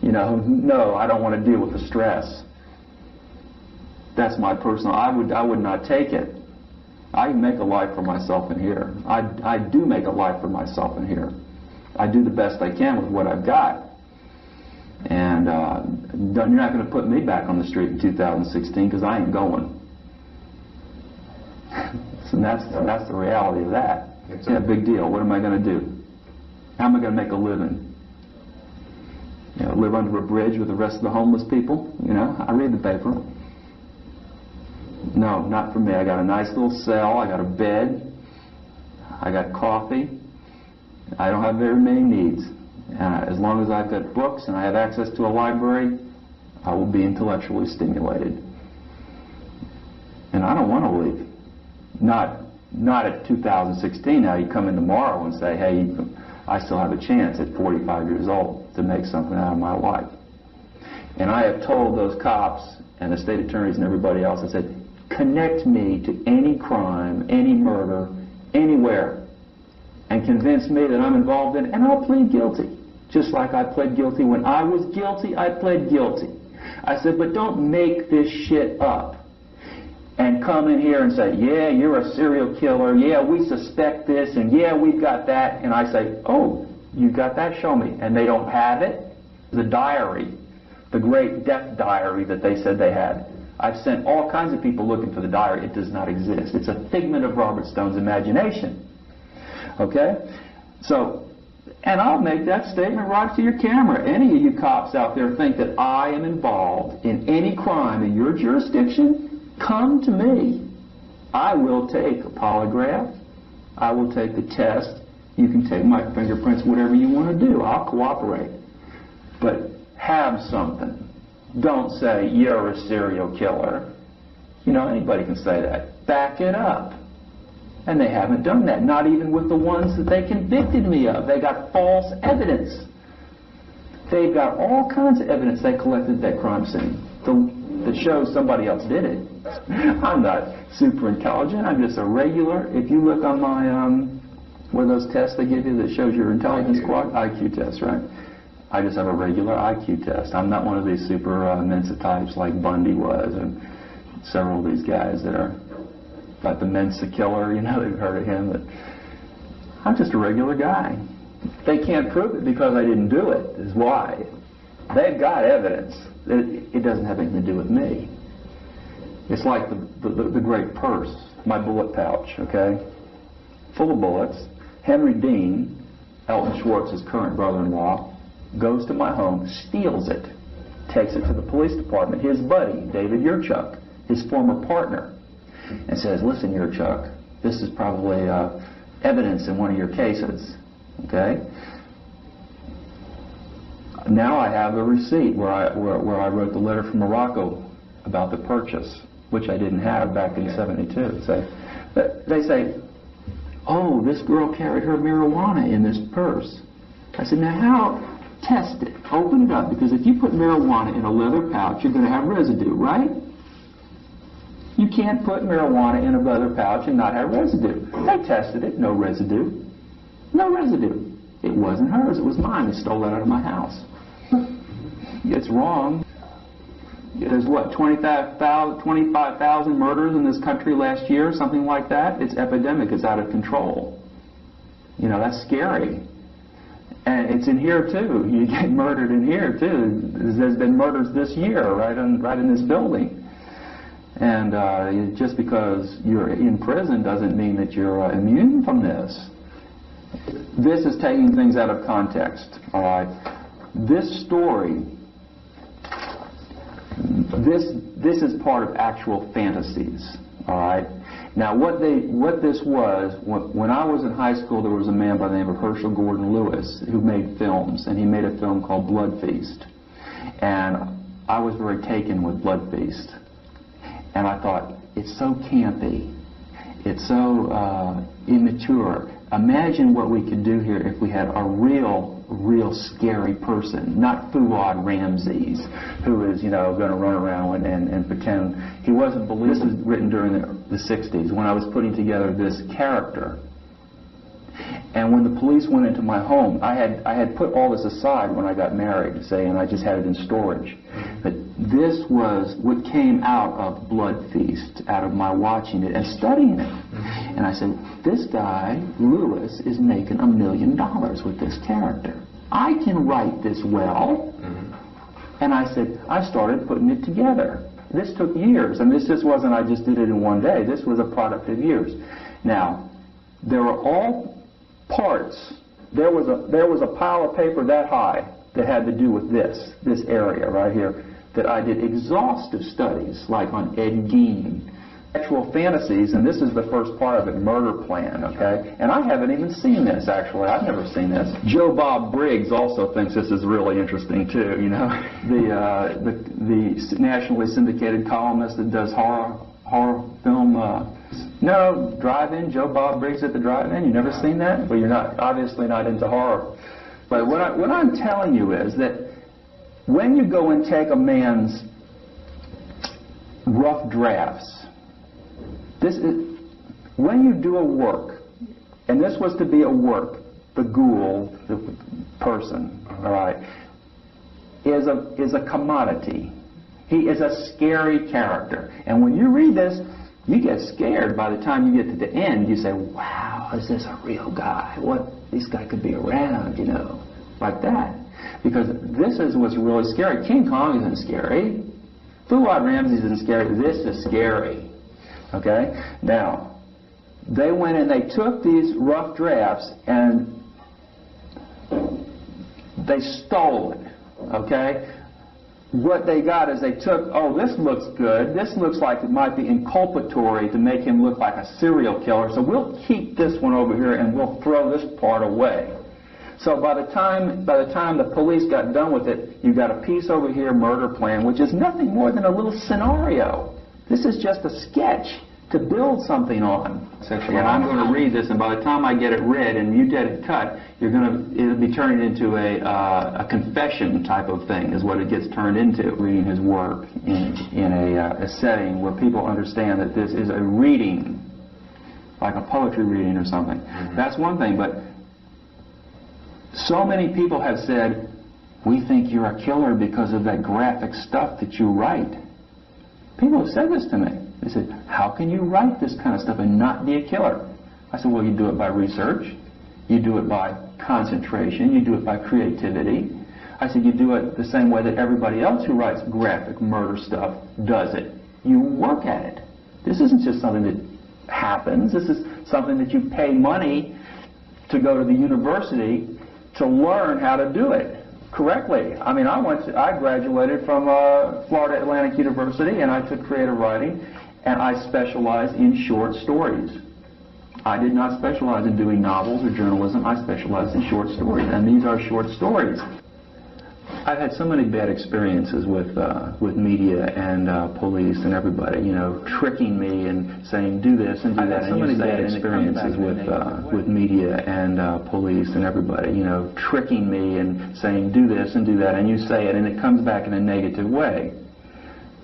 A: You know, no, I don't want to deal with the stress. That's my personal, I would not take it. I make a life for myself in here. I do make a life for myself in here. I do the best I can with what I've got. And you're not going to put me back on the street in 2016, because I ain't going. So that's the reality of that. Yeah, big deal. What am I going to do? How am I going to make a living? You know, live under a bridge with the rest of the homeless people? You know, I read the paper. No, not for me. I got a nice little cell. I got a bed. I got coffee. I don't have very many needs. As long as I've got books and I have access to a library, I will be intellectually stimulated. And I don't want to leave. Not at 2016. Now you come in tomorrow and say, hey, I still have a chance at 45 years old to make something out of my life. And I have told those cops and the state attorneys and everybody else, I said, connect me to any crime, any murder, anywhere, and convince me that I'm involved in it, and I'll plead guilty. Just like I pled guilty when I was guilty, I pled guilty. I said, but don't make this shit up and come in here and say, yeah, you're a serial killer, yeah, we suspect this, and yeah, we've got that. And I say, oh, you got that? Show me. And they don't have it. The diary, the great death diary that they said they had. I've sent all kinds of people looking for the diary. It does not exist. It's a figment of Robert Stone's imagination. Okay? So, and I'll make that statement right to your camera. Any of you cops out there think that I am involved in any crime in your jurisdiction, come to me. I will take a polygraph. I will take the test. You can take my fingerprints, whatever you want to do. I'll cooperate. But have something. Don't say, you're a serial killer. You know, anybody can say that. Back it up. And they haven't done that, not even with the ones that they convicted me of. They got false evidence. They've got all kinds of evidence they collected at that crime scene that shows somebody else did it. I'm not super intelligent. I'm just a regular. If you look on my, what are those tests they give you that shows your intelligence squad? IQ test, right? I just have a regular IQ test. I'm not one of these super Mensa types like Bundy was, and several of these guys that are like the Mensa killer, you know, they've heard of him. But I'm just a regular guy. They can't prove it because I didn't do it, is why. They've got evidence. It doesn't have anything to do with me. It's like the great purse, my bullet pouch, okay? Full of bullets. Henry Dean, Elton Schwartz's current brother-in-law, goes to my home, steals it, takes it to the police department. His buddy, David Yurchuk, his former partner, and says, listen, Yurchuk, this is probably evidence in one of your cases. Okay? Now I have a receipt where I wrote the letter from Morocco about the purchase, which I didn't have back in '72. They say, oh, this girl carried her marijuana in this purse. I said, now how? Test it. Open it up, because if you put marijuana in a leather pouch, you're going to have residue, right? You can't put marijuana in a leather pouch and not have residue. They tested it. No residue. No residue. It wasn't hers. It was mine. They stole it out of my house. It's wrong. There's what, 25,000 murders in this country last year, something like that? It's epidemic. It's out of control. You know, that's scary. And it's in here too. You get murdered in here too. There's been murders this year, right in this building. And just because you're in prison doesn't mean that you're immune from this. This is taking things out of context. All right. This story. This is part of actual fantasies. All right. Now, what this was, when I was in high school, there was a man by the name of Herschel Gordon Lewis who made films, and he made a film called Blood Feast. And I was very taken with Blood Feast. And I thought, it's so campy. It's so immature. Imagine what we could do here if we had a real scary person, not Fuad Ramses, who is, you know, going to run around and pretend he wasn't believed. This was written during the 60s when I was putting together this character. And when the police went into my home, I had put all this aside when I got married, say, and I just had it in storage. But this was what came out of Blood Feast, out of my watching it and studying it. And I said, this guy, Lewis, is making $1 million with this character. I can write this well. And I said, I started putting it together. This took years, and this just wasn't, I just did it in one day. This was a product of years. Now, there were all parts. There was a pile of paper that high that had to do with this area right here, that I did exhaustive studies, like on Ed Gein, sexual fantasies, and this is the first part of it, Murder Plan, okay? And I haven't even seen this, actually. I've never seen this. Joe Bob Briggs also thinks this is really interesting, too, you know? The nationally syndicated columnist that does horror film. No, drive-in, Joe Bob Briggs at the drive-in. You never seen that? Well, you're obviously not into horror. But what I'm telling you is that when you go and take a man's rough drafts, when you do a work, and this was to be a work, the ghoul, the person, all right, is a commodity. He is a scary character. And when you read this, you get scared by the time you get to the end. You say, wow, is this a real guy? What, this guy could be around, you know, like that. Because this is what's really scary. King Kong isn't scary. Fuad Ramses isn't scary. This is scary. Okay? Now, they went and they took these rough drafts and they stole it. Okay? What they got is they took, oh, this looks good. This looks like it might be inculpatory to make him look like a serial killer. So we'll keep this one over here and we'll throw this part away. So by the time the police got done with it, you got a piece over here, Murder Plan, which is nothing more than a little scenario. This is just a sketch to build something on. And I'm going to read this, and by the time I get it read and you get it cut, it'll be turned into a confession type of thing, is what it gets turned into. Reading his work in a setting where people understand that this is a reading, like a poetry reading or something. That's one thing, but so many people have said, we think you're a killer because of that graphic stuff that you write. People have said this to me. They said, how can you write this kind of stuff and not be a killer? I said, well, you do it by research. You do it by concentration. You do it by creativity. I said, you do it the same way that everybody else who writes graphic murder stuff does it. You work at it. This isn't just something that happens. This is something that you pay money to go to the university to learn how to do it correctly. I mean, I graduated from Florida Atlantic University, and I took creative writing, and I specialized in short stories. I did not specialize in doing novels or journalism. I specialized in short stories, and these are short stories. I've had so many bad experiences with media and police and everybody, you know, tricking me and saying do this and do that. I've had so many bad experiences with media and police and everybody, you know, tricking me and saying do this and do that, and you say it and it comes back in a negative way.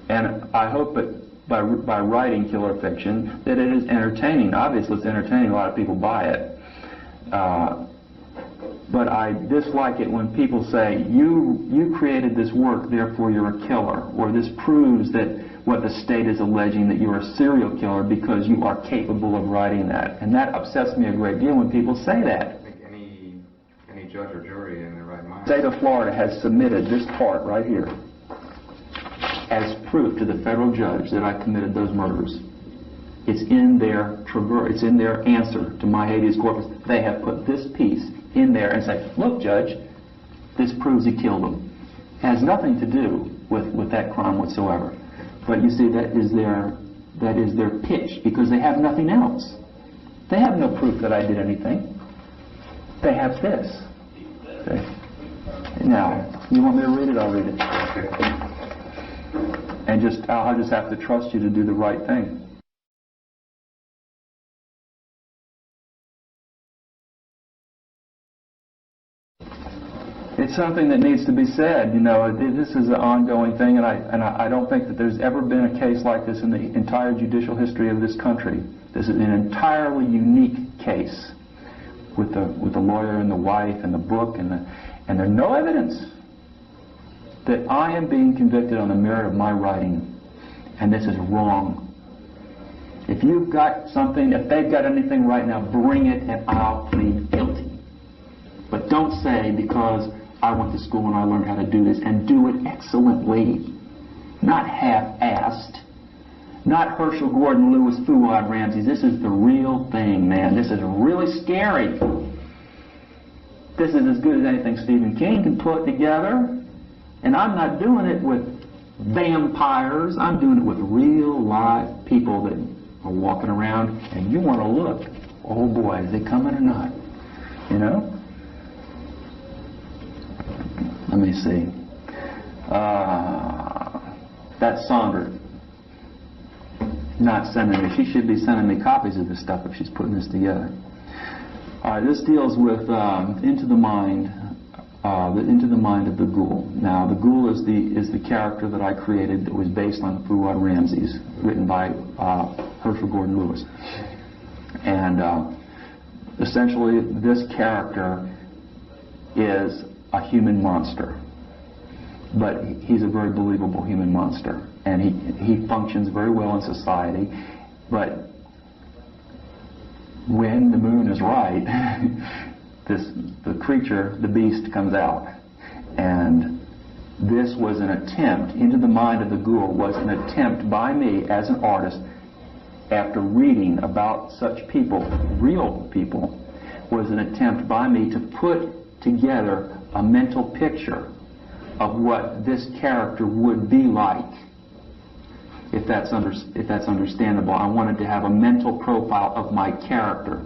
A: And I hope that by writing killer fiction that it is entertaining. Obviously it's entertaining, a lot of people buy it. But I dislike it when people say, you created this work, therefore you're a killer, or this proves that what the state is alleging, that you're a serial killer because you are capable of writing that. And that upsets me a great deal when people say that.
B: I think any judge or jury in their right mind.
A: The state of Florida has submitted this part right here as proof to the federal judge that I committed those murders. It's in their answer to my habeas corpus. They have put this piece in there and say, look, Judge, this proves he killed him. It has nothing to do with that crime whatsoever. But you see, that is their pitch, because they have nothing else. They have no proof that I did anything. They have this. Okay. Now, you want me to read it? I'll read it. And I'll just have to trust you to do the right thing. It's something that needs to be said. You know, this is an ongoing thing, and I don't think that there's ever been a case like this in the entire judicial history of this country. This is an entirely unique case with the lawyer and the wife and the book, and there's no evidence that I am being convicted on the merit of my writing, and this is wrong. If you've got something, if they've got anything right now, bring it and I'll plead guilty. But don't say because I went to school and I learned how to do this, and do it excellently, not half-assed, not Herschel Gordon Lewis Fuad Ramsey. This is the real thing, man. This is really scary. This is as good as anything Stephen King can put together, and I'm not doing it with vampires. I'm doing it with real live people that are walking around, and you want to look, oh boy, is they coming or not? You know? Let me see. That's Saunders. Not sending me. She should be sending me copies of this stuff if she's putting this together. All right, this deals with into the mind of the ghoul. Now, the ghoul is the character that I created that was based on Fuad Ramsey's, written by Herschel Gordon Lewis. And essentially, this character is a human monster, but he's a very believable human monster, and he functions very well in society. But when the moon is right, the creature, the beast, comes out. And this was an attempt, Into the Mind of the Ghoul was an attempt by me as an artist, after reading about such people, real people, was an attempt by me to put together a mental picture of what this character would be like, if that's understandable. I wanted to have a mental profile of my character,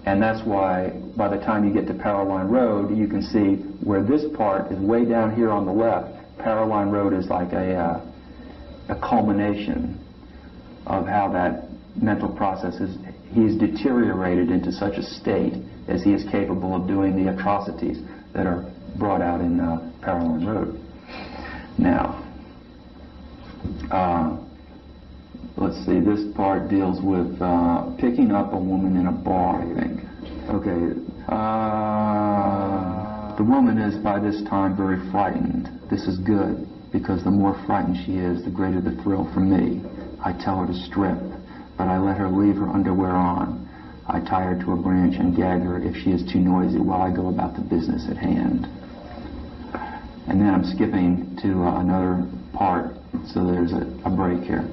A: and that's why by the time you get to Powerline Road, you can see where this part is way down here on the left. Powerline Road is like a culmination of how that mental process is. He's deteriorated into such a state as he is capable of doing the atrocities that are brought out in Powerline Road. Now, let's see, this part deals with picking up a woman in a bar, I think. Okay, the woman is by this time very frightened. This is good, because the more frightened she is, the greater the thrill for me. I tell her to strip, but I let her leave her underwear on. I tie her to a branch and gag her if she is too noisy while I go about the business at hand. And then I'm skipping to another part, so there's a break here.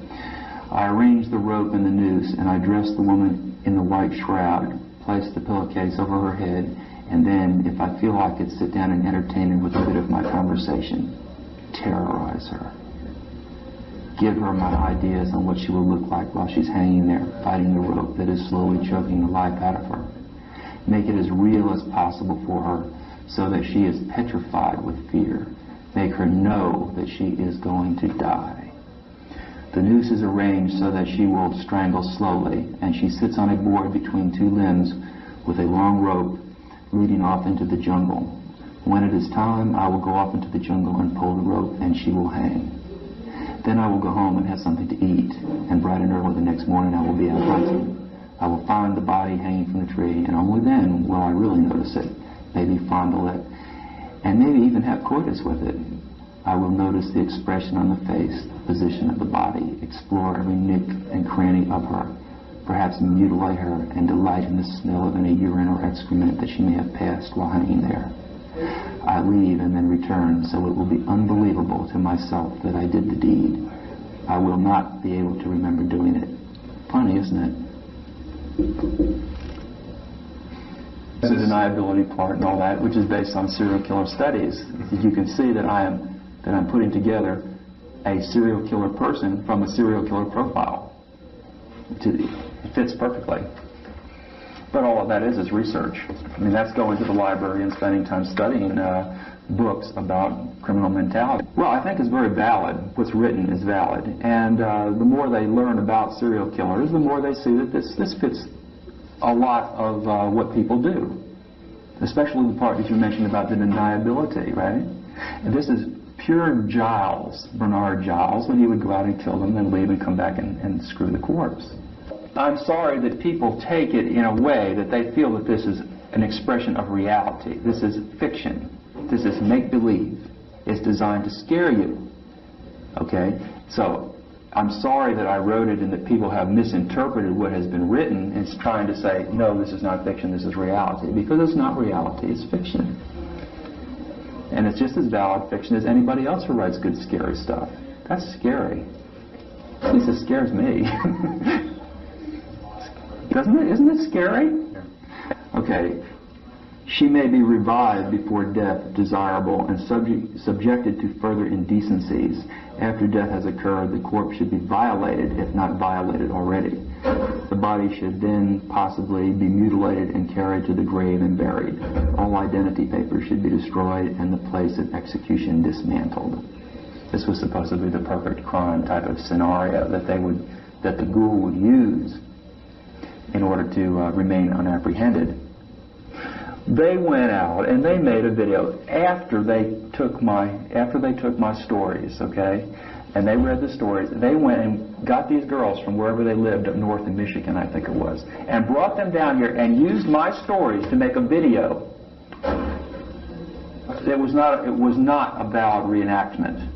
A: I arrange the rope and the noose, and I dress the woman in the white shroud, place the pillowcase over her head, and then, if I feel like it, sit down and entertain her with a bit of my conversation. Terrorize her. give her my ideas on what she will look like while she's hanging there, fighting the rope that is slowly choking the life out of her. Make it as real as possible for her so that she is petrified with fear. Make her know that she is going to die. The noose is arranged so that she will strangle slowly, and she sits on a board between two limbs with a long rope leading off into the jungle. When it is time, I will go off into the jungle and pull the rope, and she will hang. Then I will go home and have something to eat, and bright and early the next morning I will be out hunting. I will find the body hanging from the tree, and only then will I really notice it, maybe fondle it, and maybe even have coitus with it. I will notice the expression on the face, the position of the body, explore every nook and cranny of her, perhaps mutilate her and delight in the smell of any urine or excrement that she may have passed while hanging there. I leave and then return, so it will be unbelievable to myself that I did the deed. I will not be able to remember doing it. Funny, isn't it? The deniability part and all that, which is based on serial killer studies. You can see that I'm putting together a serial killer person from a serial killer profile. It fits perfectly. But all of that is research. I mean, that's going to the library and spending time studying books about criminal mentality. Well, I think it's very valid. What's written is valid. And the more they learn about serial killers, the more they see that this fits a lot of what people do. Especially the part that you mentioned about the deniability, right? And this is pure Giles, Bernard Giles, when he would go out and kill them and leave and come back and screw the corpse. I'm sorry that people take it in a way that they feel that this is an expression of reality. This is fiction. This is make-believe. It's designed to scare you. Okay? So, I'm sorry that I wrote it and that people have misinterpreted what has been written and trying to say, no, this is not fiction, this is reality. Because it's not reality, it's fiction. And it's just as valid fiction as anybody else who writes good, scary stuff. That's scary. At least it scares me. Doesn't it? Isn't it scary? Okay. She may be revived before death, desirable, and subjected to further indecencies. After death has occurred, the corpse should be violated, if not violated already. The body should then possibly be mutilated and carried to the grave and buried. All identity papers should be destroyed and the place of execution dismantled. This was supposed to be the perfect crime type of scenario that the ghoul would use in order to remain unapprehended. They went out and they made a video after they took my stories, okay, and they read the stories. They went and got these girls from wherever they lived up north in Michigan, I think it was, and brought them down here and used my stories to make a video. It was not a vowed reenactment.